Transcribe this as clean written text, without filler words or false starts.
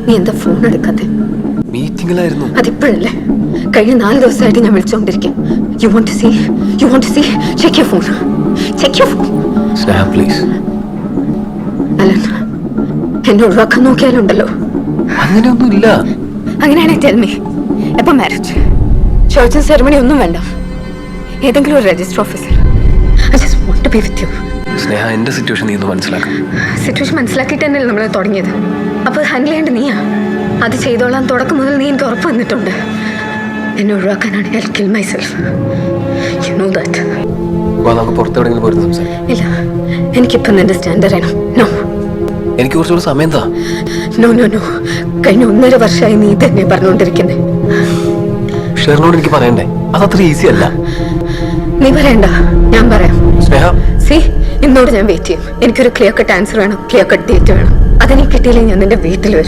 നീ എന്താ ഫോൺ എടുക്കാതെ? മീറ്റിംഗിലായിരുന്നു. അതിപ്പോഴല്ലേ? കഴിഞ്ഞ 4 ദിവസമായിട്ട് ഞാൻ വിളിച്ചോണ്ടിരിക്കും. You want to see check your phone. Sneha please. Alan, എന്നെ ഒഴിവാക്കാൻ നോക്കിയാലുണ്ടല്ലോ. അങ്ങനെയൊന്നും ഇല്ല. അങ്ങനെയാണെങ്കിൽ ടെൽ മീ, എപ്പോൾ മാരേജ്? ചർച്ചും സെറമണി ഒന്നും വേണ്ട. ഏതെങ്കിലും ഒരു register officer. I just want to be with you. Sneha, എന്റെ സിറ്റുവേഷൻ നീ ഒന്ന് മനസ്സിലാക്കാം. സിറ്റുവേഷൻ മനസ്സിലാക്കിയിട്ട് തന്നെയല്ലേ നമ്മൾ തുടങ്ങിയത്. അപ്പോൾ ഹാൻഡിൽ ചെയ്യേണ്ട നീയാ. അത് ചെയ്തോളാൻ തുടക്കം മുതൽ നീ എനിക്ക് ഉറപ്പ് വന്നിട്ടുണ്ട്. എന്നെ ഒഴിവാക്കാനാണ് I kill myself. You know that. നമുക്ക് പുറത്തെവിടെയെങ്കിലും പോയിരുന്നു സംസാരിക്കാം. ഇല്ല, എനിക്കിപ്പം നിന്റെ സ്റ്റാൻഡ് അറിയണം. നോ, എനിക്ക് കുറച്ചുകൂടെ സമയം താ. നോ നോ നോ, കഴിഞ്ഞ 1.5 വർഷമായി നീ തന്നെ പറഞ്ഞുകൊണ്ടിരിക്കുന്നത്. ഷെറിനോട് എനിക്ക് പറയണ്ടേ? അതത്ര ഈസി അല്ല. നീ പറയണ്ട, ഞാൻ പറയാം. സ്നേഹ, ഇന്നോട് ഞാൻ വെയിറ്റ് ചെയ്യും. എനിക്കൊരു ക്ലിയർ കട്ട് ആൻസർ വേണം, ക്ലിയർ കട്ട് ഡേറ്റ് വേണം. അതെനിക്ക് കിട്ടിയില്ലെങ്കിൽ ഞാൻ നിന്റെ വീട്ടിൽ വരും.